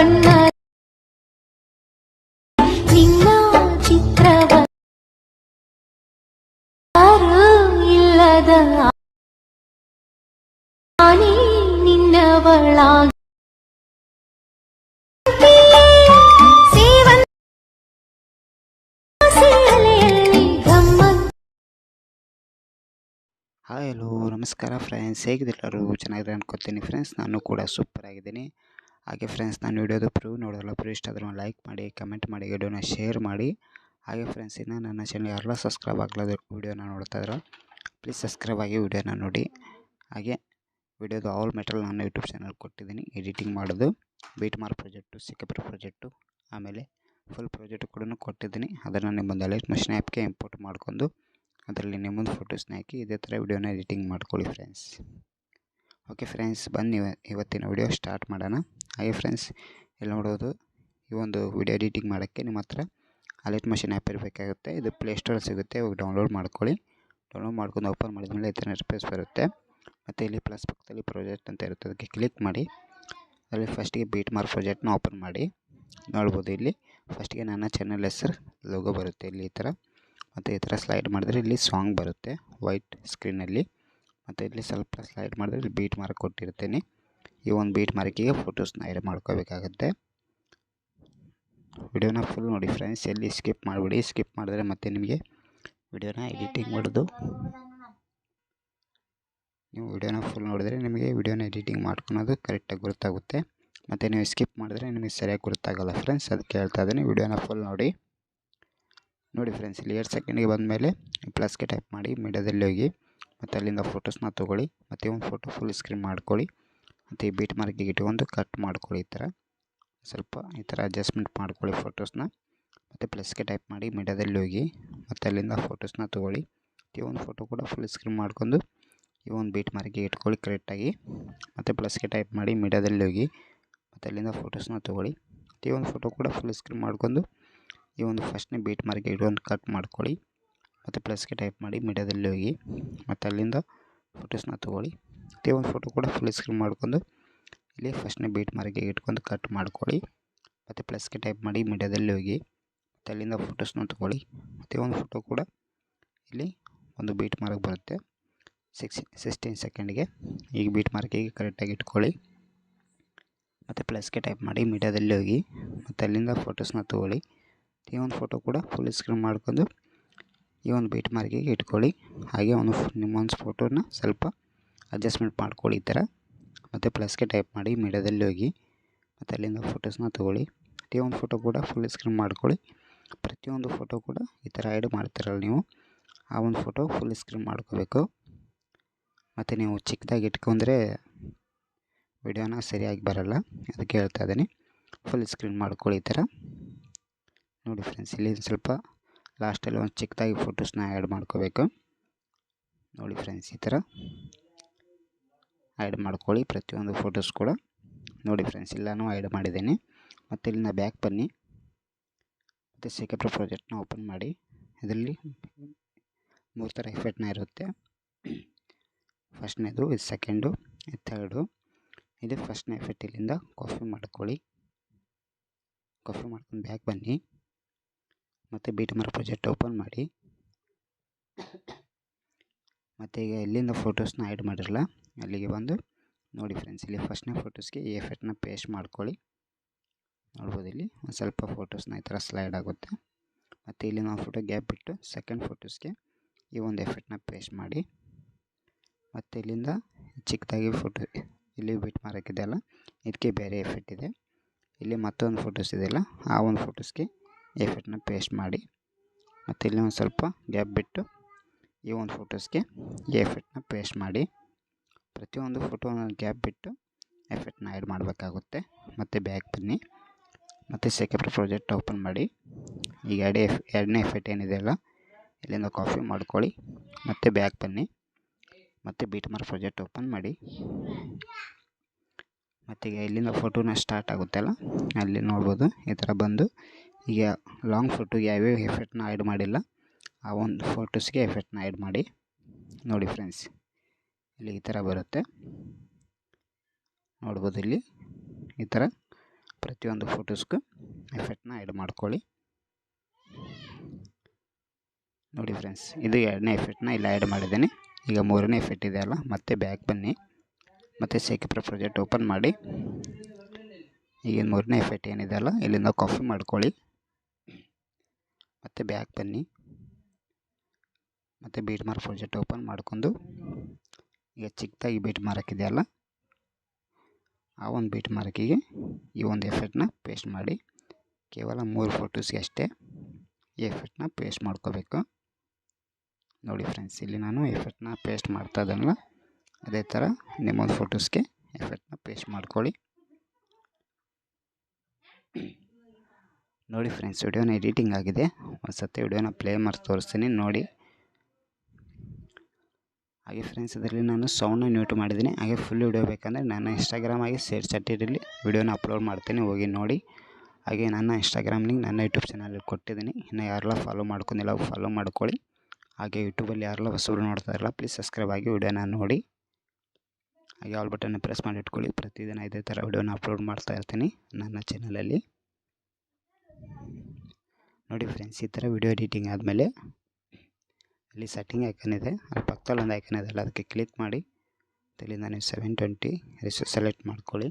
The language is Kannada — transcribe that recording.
ಬಣ್ಣ ನಿನ್ನ ಚಿತ್ರವ ಇಲ್ಲದ ಆನೆ ನಿನ್ನವಳಾಗಿ ಹಾಯ್ ಹಲೋ ನಮಸ್ಕಾರ ಫ್ರೆಂಡ್ಸ್, ಹೇಗಿದ್ದೆಲ್ಲರೂ ಚೆನ್ನಾಗಿದೆ ಅನ್ಕೋತೀನಿ ಫ್ರೆಂಡ್ಸ್. ನಾನು ಕೂಡ ಸೂಪರ್ ಆಗಿದ್ದೀನಿ. ಹಾಗೆ ಫ್ರೆಂಡ್ಸ್, ನಾನು ವಿಡಿಯೋದು ಪ್ರೂವ್ ನೋಡೋಲ್ಲ, ಪ್ರೂವ್ ಇಷ್ಟ ಆದರೂ ಲೈಕ್ ಮಾಡಿ, ಕಮೆಂಟ್ ಮಾಡಿ, ವಿಡಿಯೋನ ಶೇರ್ ಮಾಡಿ. ಹಾಗೆ ಫ್ರೆಂಡ್ಸ್, ಇನ್ನು ನನ್ನ ಚಾನಲ್ ಯಾರೆಲ್ಲ ಸಬ್ಸ್ಕ್ರೈಬ್ ಆಗಲಾದ ವಿಡಿಯೋನ ನೋಡ್ತಾ ಇದ್ರು ಪ್ಲೀಸ್ ಸಬ್ಸ್ಕ್ರೈಬ್ ಆಗಿ ವಿಡಿಯೋನ ನೋಡಿ. ಹಾಗೆ ವಿಡಿಯೋದು ಆಲ್ ಮೆಟಲ್ ನಾನು ಯೂಟ್ಯೂಬ್ ಚಾನಲ್ ಕೊಟ್ಟಿದ್ದೀನಿ, ಎಡಿಟಿಂಗ್ ಮಾಡೋದು, ಬೀಟ್ ಮಾರ್ ಪ್ರಾಜೆಕ್ಟು, ಸಿಕ್ಕಪ್ರ ಪ್ರಾಜೆಕ್ಟು, ಆಮೇಲೆ ಫುಲ್ ಪ್ರಾಜೆಕ್ಟು ಕೂಡ ಕೊಟ್ಟಿದ್ದೀನಿ. ಅದನ್ನು ನಿಮ್ಮೊಂದು ಲೈಟ್ ಮಷಿನ್ ಆ್ಯಪ್ಗೆ ಇಂಪೋರ್ಟ್ ಮಾಡ್ಕೊಂಡು ಅದರಲ್ಲಿ ನಿಮ್ಮೊಂದು ಫೋಟೋಸ್ನ ಹಾಕಿ ಇದೇ ಥರ ವಿಡಿಯೋನ ಎಡಿಟಿಂಗ್ ಮಾಡ್ಕೊಳ್ಳಿ ಫ್ರೆಂಡ್ಸ್. ಓಕೆ ಫ್ರೆಂಡ್ಸ್, ಬನ್ನಿ ಇವತ್ತಿನ ವಿಡಿಯೋ ಸ್ಟಾರ್ಟ್ ಮಾಡೋಣ. ಹಾಗೆ ಫ್ರೆಂಡ್ಸ್, ಇಲ್ಲಿ ನೋಡೋದು, ಈ ಒಂದು ವಿಡಿಯೋ ಎಡಿಟಿಂಗ್ ಮಾಡೋಕ್ಕೆ ನಿಮ್ಮ ಹತ್ರ ಲೈಟ್ ಮಷಿನ್ ಆ್ಯಪ್ ಇರಬೇಕಾಗುತ್ತೆ. ಇದು ಪ್ಲೇಸ್ಟೋರಲ್ಲಿ ಸಿಗುತ್ತೆ, ಇವಾಗ ಡೌನ್ಲೋಡ್ ಮಾಡ್ಕೊಳ್ಳಿ. ಡೌನ್ಲೋಡ್ ಮಾಡ್ಕೊಂಡು ಓಪನ್ ಮಾಡಿದ್ಮೇಲೆ ಈ ಥರ ಇಂಟರ್ಫೇಸ್ ಬರುತ್ತೆ. ಮತ್ತು ಇಲ್ಲಿ ಪ್ಲಸ್ ಪಕ್ಕದಲ್ಲಿ ಪ್ರಾಜೆಕ್ಟ್ ಅಂತ ಇರುತ್ತೆ, ಅದಕ್ಕೆ ಕ್ಲಿಕ್ ಮಾಡಿ. ಅಲ್ಲಿ ಫಸ್ಟಿಗೆ ಬೀಟ್ ಮಾರ್ ಪ್ರಾಜೆಕ್ಟ್ನ ಓಪನ್ ಮಾಡಿ. ನೋಡ್ಬೋದು, ಇಲ್ಲಿ ಫಸ್ಟಿಗೆ ನನ್ನ ಚಾನಲ್ ಹೆಸರು ಲೋಗೋ ಬರುತ್ತೆ ಇಲ್ಲಿ ಈ ಥರ. ಮತ್ತು ಈ ಥರ ಸ್ಲೈಡ್ ಮಾಡಿದ್ರೆ ಇಲ್ಲಿ ಸಾಂಗ್ ಬರುತ್ತೆ ವೈಟ್ ಸ್ಕ್ರೀನಲ್ಲಿ. ಮತ್ತು ಇಲ್ಲಿ ಸ್ವಲ್ಪ ಸ್ಲೈಡ್ ಮಾಡಿದ್ರೆ ಇಲ್ಲಿ ಬೀಟ್ ಮಾರ್ಕ್ ಕೊಟ್ಟಿರ್ತೀನಿ. ಈ ಒಂದು ಬೀಟ್ ಮಾರ್ಕಿಗೆ ಫೋಟೋಸ್ನ ಆ್ಯಡ್ ಮಾಡ್ಕೋಬೇಕಾಗತ್ತೆ. ವಿಡಿಯೋನ ಫುಲ್ ನೋಡಿ ಫ್ರೆಂಡ್ಸ್, ಎಲ್ಲಿ ಸ್ಕಿಪ್ ಮಾಡಿಬಿಡಿ. ಸ್ಕಿಪ್ ಮಾಡಿದ್ರೆ ಮತ್ತೆ ನಿಮಗೆ ವಿಡಿಯೋನ ಎಡಿಟಿಂಗ್ ಮಾಡೋದು, ನೀವು ವಿಡಿಯೋನ ಫುಲ್ ನೋಡಿದ್ರೆ ನಿಮಗೆ ವಿಡಿಯೋನ ಎಡಿಟಿಂಗ್ ಮಾಡ್ಕೊಳೋದು ಕರೆಕ್ಟಾಗಿ ಗೊತ್ತಾಗುತ್ತೆ. ಮತ್ತು ನೀವು ಸ್ಕಿಪ್ ಮಾಡಿದ್ರೆ ನಿಮಗೆ ಸರಿಯಾಗಿ ಗೊತ್ತಾಗಲ್ಲ ಫ್ರೆಂಡ್ಸ್, ಅದಕ್ಕೆ ಹೇಳ್ತಾ ಇದ್ದೀನಿ. ವಿಡಿಯೋನ ಫುಲ್ ನೋಡಿ ಫ್ರೆಂಡ್ಸ್. ಇಲ್ಲಿ 2 ಸೆಕೆಂಡಿಗೆ ಬಂದಮೇಲೆ ಪ್ಲಸ್ಗೆ ಟೈಪ್ ಮಾಡಿ, ಮೀಡಿಯಾದಲ್ಲಿ ಹೋಗಿ ಮತ್ತು ಅಲ್ಲಿಂದ ಫೋಟೋಸ್ನ ತೊಗೊಳ್ಳಿ. ಮತ್ತು ಒಂದು ಫೋಟೋ ಫುಲ್ ಸ್ಕ್ರೀನ್ ಮಾಡ್ಕೊಳ್ಳಿ. ಮತ್ತು ಈ ಬೀಟ್ ಮಾರ್ಕಿಗೆ ಇಟ್ಕೊಂಡು ಕಟ್ ಮಾಡ್ಕೊಳ್ಳಿ. ಈ ಥರ ಸ್ವಲ್ಪ ಈ ಥರ ಅಡ್ಜಸ್ಟ್ಮೆಂಟ್ ಮಾಡ್ಕೊಳ್ಳಿ ಫೋಟೋಸ್ನ. ಮತ್ತು ಪ್ಲಸ್ಗೆ ಟೈಪ್ ಮಾಡಿ, ಮೀಡಿಯಾದಲ್ಲಿ ಹೋಗಿ ಮತ್ತು ಅಲ್ಲಿಂದ ಫೋಟೋಸ್ನ ತೊಗೊಳ್ಳಿ. ಈ ಒಂದು ಫೋಟೋ ಕೂಡ ಫುಲ್ ಸ್ಕ್ರೀನ್ ಮಾಡ್ಕೊಂಡು ಈ ಒಂದು ಬೀಟ್ ಮಾರ್ಕಿಗೆ ಇಟ್ಕೊಳ್ಳಿ ಕರೆಕ್ಟಾಗಿ. ಮತ್ತು ಪ್ಲಸ್ಗೆ ಟೈಪ್ ಮಾಡಿ, ಮೀಡಿಯಾದಲ್ಲಿ ಹೋಗಿ ಮತ್ತು ಅಲ್ಲಿಂದ ಫೋಟೋಸ್ನ ತೊಗೊಳ್ಳಿ. ಈ ಒಂದು ಫೋಟೋ ಕೂಡ ಫುಲ್ ಸ್ಕ್ರೀನ್ ಮಾಡ್ಕೊಂಡು ಈ ಒಂದು ಫಸ್ಟ್ನೇ ಬೀಟ್ ಮಾರ್ಕಿಗೆ ಇಟ್ಕೊಂಡು ಕಟ್ ಮಾಡ್ಕೊಳ್ಳಿ. ಮತ್ತು ಪ್ಲಸ್ಗೆ ಟೈಪ್ ಮಾಡಿ, ಮೀಡಿಯಾದಲ್ಲಿ ಹೋಗಿ ಮತ್ತು ಅಲ್ಲಿಂದ ಫೋಟೋಸ್ನ ತೊಗೊಳ್ಳಿ. ಈ ಒಂದು ಫೋಟೋ ಕೂಡ ಫುಲ್ ಸ್ಕ್ರೀನ್ ಮಾಡ್ಕೊಂಡು ಇಲ್ಲಿ ಫಸ್ಟ್ನೇ ಬೀಟ್ ಮಾರ್ಕಿಗೆ ಇಟ್ಕೊಂಡು ಕಟ್ ಮಾಡ್ಕೊಳ್ಳಿ. ಮತ್ತು ಪ್ಲಸ್ಗೆ ಟೈಪ್ ಮಾಡಿ, ಮೀಡಿಯಾದಲ್ಲಿ ಹೋಗಿ ಮತ್ತು ಅಲ್ಲಿಂದ ಫೋಟೋಸ್ನ ತೊಗೊಳ್ಳಿ. ಮತ್ತು ಒಂದು ಫೋಟೋ ಕೂಡ ಇಲ್ಲಿ ಒಂದು ಬೀಟ್ ಮಾರ್ಕ್ ಬರುತ್ತೆ 16 ಸೆಕೆಂಡ್ಗೆ. ಈಗ ಬೀಟ್ ಮಾರ್ಕಿಗೆ ಕರೆಕ್ಟಾಗಿ ಇಟ್ಕೊಳ್ಳಿ. ಮತ್ತು ಪ್ಲಸ್ಗೆ ಟೈಪ್ ಮಾಡಿ, ಮೀಡಿಯಾದಲ್ಲಿ ಹೋಗಿ ಮತ್ತು ಅಲ್ಲಿಂದ ಫೋಟೋಸ್ನ ತೊಗೊಳ್ಳಿ. ಈ ಒಂದು ಫೋಟೋ ಕೂಡ ಫುಲ್ ಸ್ಕ್ರೀನ್ ಮಾಡ್ಕೊಂಡು ಈ ಒಂದು ಬೀಟ್ ಮಾರ್ಕಿಗೆ ಇಟ್ಕೊಳ್ಳಿ. ಹಾಗೆ ನಿಮ್ಮೊಂದು ಫೋಟೋನ ಸ್ವಲ್ಪ ಅಡ್ಜಸ್ಟ್ಮೆಂಟ್ ಮಾಡ್ಕೊಳ್ಳಿ ಈ ಥರ. ಮತ್ತು ಪ್ಲಸ್ಗೆ ಟೈಪ್ ಮಾಡಿ, ಮೀಡಿಯಾದಲ್ಲಿ ಹೋಗಿ ಮತ್ತು ಅಲ್ಲಿಂದ ಫೋಟೋಸ್ನ ತೊಗೊಳ್ಳಿ. ಈ ಒಂದು ಫೋಟೋ ಕೂಡ ಫುಲ್ ಸ್ಕ್ರೀನ್ ಮಾಡ್ಕೊಳ್ಳಿ. ಪ್ರತಿಯೊಂದು ಫೋಟೋ ಕೂಡ ಈ ಥರ ಆ್ಯಡ್ ಮಾಡ್ತಿರಲ್ಲ ನೀವು, ಆ ಒಂದು ಫೋಟೋ ಫುಲ್ ಸ್ಕ್ರೀನ್ ಮಾಡ್ಕೋಬೇಕು. ಮತ್ತು ನೀವು ಚಿಕ್ಕದಾಗಿ ಇಟ್ಕೊಂಡ್ರೆ ವಿಡಿಯೋನ ಸರಿಯಾಗಿ ಬರೋಲ್ಲ, ಅದಕ್ಕೆ ಹೇಳ್ತಾ ಇದ್ದೀನಿ. ಫುಲ್ ಸ್ಕ್ರೀನ್ ಮಾಡ್ಕೊಳ್ಳಿ ಈ ಥರ. ನೋಡಿ ಫ್ರೆಂಡ್ಸ್, ಇಲ್ಲಿ ಸ್ವಲ್ಪ ಲಾಸ್ಟಲ್ಲಿ ಒಂದು ಚಿಕ್ಕದಾಗಿ ಫೋಟೋಸ್ನ ಆ್ಯಡ್ ಮಾಡ್ಕೋಬೇಕು. ನೋಡಿ ಫ್ರೆಂಡ್ಸ್, ಈ ಥರ ಆ್ಯಡ್ ಮಾಡ್ಕೊಳ್ಳಿ ಪ್ರತಿಯೊಂದು ಫೋಟೋಸ್ ಕೂಡ. ನೋಡಿ ಫ್ರೆಂಡ್ಸ್, ಎಲ್ಲನೂ ಆ್ಯಡ್ ಮಾಡಿದ್ದೀನಿ. ಮತ್ತು ಇಲ್ಲಿಂದ ಬ್ಯಾಕ್ ಬನ್ನಿ. ಮತ್ತು ಸಿಕ್ಕಪ್ರ ಪ್ರಾಜೆಕ್ಟ್ನ ಓಪನ್ ಮಾಡಿ. ಇದರಲ್ಲಿ 3 ಥರ ಎಫೆಕ್ಟ್ನ ಇರುತ್ತೆ. ಫಸ್ಟ್ನೇದು, ಇದು ಸೆಕೆಂಡು, ಇದು ಥರ್ಡು. ಇದು ಫಸ್ಟ್ನೇ ಎಫೆಕ್ಟ್. ಇಲ್ಲಿಂದ ಕಾಪಿ ಮಾಡ್ಕೊಳ್ಳಿ. ಕಾಪಿ ಮಾಡ್ಕೊಂಡು ಬ್ಯಾಕ್ ಬನ್ನಿ. ಮತ್ತು ಬೀಟ್ ಮಾರ್ ಪ್ರಾಜೆಕ್ಟ್ ಓಪನ್ ಮಾಡಿ. ಮತ್ತು ಈಗ ಎಲ್ಲಿಂದ ಫೋಟೋಸ್ನ ಆ್ಯಡ್ ಮಾಡಿರಲ್ಲ ಅಲ್ಲಿಗೆ ಬಂದು ನೋಡಿ ಫ್ರೆಂಡ್ಸ್, ಇಲ್ಲಿ ಫಸ್ಟ್ನೇ ಫೋಟೋಸ್ಗೆ ಈ ಎಫೆಕ್ಟ್ನ ಪೇಸ್ಟ್ ಮಾಡ್ಕೊಳ್ಳಿ. ನೋಡ್ಬೋದು, ಇಲ್ಲಿ ಒಂದು ಸ್ವಲ್ಪ ಫೋಟೋಸ್ನ ಈ ಥರ ಸ್ಲೈಡ್ ಆಗುತ್ತೆ. ಮತ್ತು ಇಲ್ಲಿ ನಾವು ಫೋಟೋ ಗ್ಯಾಪ್ ಬಿಟ್ಟು ಸೆಕೆಂಡ್ ಫೋಟೋಸ್ಗೆ ಈ ಒಂದು ಎಫೆಕ್ಟ್ನ ಪೇಸ್ಟ್ ಮಾಡಿ. ಮತ್ತು ಇಲ್ಲಿಂದ ಚಿಕ್ಕದಾಗಿ ಫೋಟೋ ಇಲ್ಲಿ ಬೀಟ್ ಮಾರಕ್ಕಿದೆಯಲ್ಲ, ಇದಕ್ಕೆ ಬೇರೆ ಎಫೆಕ್ಟ್ ಇದೆ. ಇಲ್ಲಿ ಮತ್ತೊಂದು ಫೋಟೋಸ್ ಇದೆಯಲ್ಲ, ಆ ಒಂದು ಫೋಟೋಸ್ಗೆ ಎಫೆಕ್ಟ್ನ ಪೇಸ್ಟ್ ಮಾಡಿ. ಮತ್ತು ಇಲ್ಲಿ ಒಂದು ಸ್ವಲ್ಪ ಗ್ಯಾಪ್ ಬಿಟ್ಟು ಈ ಒಂದು ಫೋಟೋಸ್ಗೆ ಈ ಎಫೆಕ್ಟ್ನ ಪೇಸ್ಟ್ ಮಾಡಿ. ಪ್ರತಿಯೊಂದು ಫೋಟೋನ ಗ್ಯಾಪ್ ಬಿಟ್ಟು ಎಫೆಕ್ಟ್ನ ಆ್ಯಡ್ ಮಾಡಬೇಕಾಗುತ್ತೆ. ಮತ್ತು ಬ್ಯಾಕ್ ಬನ್ನಿ. ಮತ್ತು ಸಿಕ್ಕಪ್ರ ಪ್ರಾಜೆಕ್ಟ್ ಓಪನ್ ಮಾಡಿ. ಈಗ ಎರಡನೇ ಎಫೆಕ್ಟ್ ಏನಿದೆಯಲ್ಲ, ಇಲ್ಲಿಂದ ಕಾಪಿ ಮಾಡ್ಕೊಳ್ಳಿ. ಮತ್ತು ಬ್ಯಾಕ್ ಬನ್ನಿ. ಮತ್ತು ಬೀಟ್ ಮಾರ್ ಪ್ರಾಜೆಕ್ಟ್ ಓಪನ್ ಮಾಡಿ. ಮತ್ತು ಈಗ ಇಲ್ಲಿಂದ ಫೋಟೋನ ಸ್ಟಾರ್ಟ್ ಆಗುತ್ತಲ್ಲ, ಅಲ್ಲಿ ನೋಡ್ಬೋದು ಈ ಥರ ಬಂದು ಈಗ ಲಾಂಗ್ ಫೋಟೋಗೆ ಯಾವ್ಯಾವ ಎಫೆಕ್ಟ್ನ ಆ್ಯಡ್ ಮಾಡಿಲ್ಲ ಆ ಒಂದು ಫೋಟೋಸ್ಗೆ ಎಫೆಕ್ಟ್ನ ಆ್ಯಡ್ ಮಾಡಿ. ನೋಡಿ ಫ್ರೆಂಡ್ಸ್, ಇಲ್ಲಿ ಈ ಥರ ಬರುತ್ತೆ. ನೋಡ್ಬೋದು, ಇಲ್ಲಿ ಈ ಥರ ಪ್ರತಿಯೊಂದು ಫೋಟೋಸ್ಗೂ ಎಫೆಕ್ಟ್ನ ಆ್ಯಡ್ ಮಾಡ್ಕೊಳ್ಳಿ. ನೋಡಿ ಫ್ರೆಂಡ್ಸ್, ಇದು 2ನೇ ಎಫೆಕ್ಟ್ನ ಇಲ್ಲಿ ಆ್ಯಡ್ ಮಾಡಿದ್ದೀನಿ. ಈಗ 3ನೇ ಎಫೆಕ್ಟ್ ಇದೆ ಅಲ್ಲ, ಮತ್ತೆ ಬ್ಯಾಕ್ ಬನ್ನಿ, ಮತ್ತು ಸೇಕಿಪ್ರೋ ಪ್ರಾಜೆಕ್ಟ್ ಓಪನ್ ಮಾಡಿ. ಈಗ 3ನೇ ಎಫೆಕ್ಟ್ ಏನಿದೆ ಅಲ್ಲ, ಇಲ್ಲಿಂದ ಕಾಪಿ ಮಾಡ್ಕೊಳ್ಳಿ, ಮತ್ತು ಬ್ಯಾಕ್ ಬನ್ನಿ, ಮತ್ತು ಬೀಟ್ ಮಾರ್ಕ್ ಪ್ರಾಜೆಕ್ಟ್ ಓಪನ್ ಮಾಡ್ಕೊಂಡು ಈಗ ಚಿಕ್ಕದಾಗಿ ಬೀಟ್ ಮಾರ್ಕ್ ಇದೆಯಲ್ಲ, ಆ ಒಂದು ಬೀಟ್ ಮಾರ್ಕಿಗೆ ಈ ಒಂದು ಎಫೆಕ್ಟ್ನ ಪೇಸ್ಟ್ ಮಾಡಿ. ಕೇವಲ 3 ಫೋಟೋಸ್ಗೆ ಅಷ್ಟೇ ಈ ಎಫೆಕ್ಟ್ನ ಪೇಸ್ಟ್ ಮಾಡ್ಕೋಬೇಕು. ನೋಡಿ ಫ್ರೆಂಡ್ಸ್, ಇಲ್ಲಿ ನಾನು ಎಫೆಕ್ಟ್ನ ಪೇಸ್ಟ್ ಮಾಡ್ತಾ ಇದ್ದಾನಲ್ಲ, ಅದೇ ಥರ ನಿಮ್ಮೊಂದು ಫೋಟೋಸ್ಗೆ ಎಫೆಕ್ಟ್ನ ಪೇಸ್ಟ್ ಮಾಡ್ಕೊಳ್ಳಿ. ನೋಡಿ ಫ್ರೆಂಡ್ಸ್, ವಿಡಿಯೋನ ಎಡಿಟಿಂಗ್ ಆಗಿದೆ. ಒಂದು ಸತಿ ವಿಡಿಯೋನ ಪ್ಲೇ ಮಾಡಿ ತೋರಿಸ್ತೀನಿ ನೋಡಿ. ಹಾಗೆ ಫ್ರೆಂಡ್ಸ್, ಇದರಲ್ಲಿ ನಾನು ಸೌಂಡ್ನ ಮ್ಯೂಟ್ ಮಾಡಿದ್ದೀನಿ. ಹಾಗೆ ಫುಲ್ ವಿಡಿಯೋ ಬೇಕಂದರೆ ನನ್ನ ಇನ್ಸ್ಟಾಗ್ರಾಮ್ ಹಾಗೆ ಶೇರ್ ಚಾಟಿನಲ್ಲಿ ವಿಡಿಯೋನ ಅಪ್ಲೋಡ್ ಮಾಡ್ತೀನಿ, ಹೋಗಿ ನೋಡಿ. ಹಾಗೆ ನನ್ನ ಇನ್ಸ್ಟಾಗ್ರಾಮ್ ಲಿಂಕ್ ನನ್ನ ಯೂಟ್ಯೂಬ್ ಚಾನಲಲ್ಲಿ ಕೊಟ್ಟಿದ್ದೀನಿ. ಇನ್ನು ಯಾರೆಲ್ಲ ಫಾಲೋ ಮಾಡ್ಕೊಂಡಿಲ್ಲ ಫಾಲೋ ಮಾಡ್ಕೊಳ್ಳಿ. ಹಾಗೆ ಯೂಟ್ಯೂಬಲ್ಲಿ ಯಾರೆಲ್ಲ ಹೊಸಬ್ರು ನೋಡ್ತಾ ಇರಲ್ಲ ಪ್ಲೀಸ್ ಸಬ್ಸ್ಕ್ರೈಬ್ ಆಗಿ ವಿಡಿಯೋನ ನೋಡಿ. ಹಾಗೆ ಆಲ್ ಬಟನ್ನ ಪ್ರೆಸ್ ಮಾಡಿ ಇಟ್ಕೊಳ್ಳಿ. ಪ್ರತಿದಿನ ಇದೇ ಥರ ವಿಡಿಯೋನ ಅಪ್ಲೋಡ್ ಮಾಡ್ತಾ ಇರ್ತೀನಿ ನನ್ನ ಚಾನಲಲ್ಲಿ. ನೋಡಿ ಫ್ರೆಂಡ್ಸ್, ಈ ಥರ ವಿಡಿಯೋ ಎಡಿಟಿಂಗ್ ಆದಮೇಲೆ ಅಲ್ಲಿ ಸೆಟ್ಟಿಂಗ್ ಐಕನ್ ಇದೆ, ಅಲ್ಲಿ ಪಕ್ಕದಲ್ಲಿ ಒಂದು ಐಕನ್ ಇದೆ ಅಲ್ಲ, ಅದಕ್ಕೆ ಕ್ಲಿಕ್ ಮಾಡಿ. ಇಲ್ಲಿಂದ ನೀವು 720 ಸೆಲೆಕ್ಟ್ ಮಾಡ್ಕೊಳ್ಳಿ.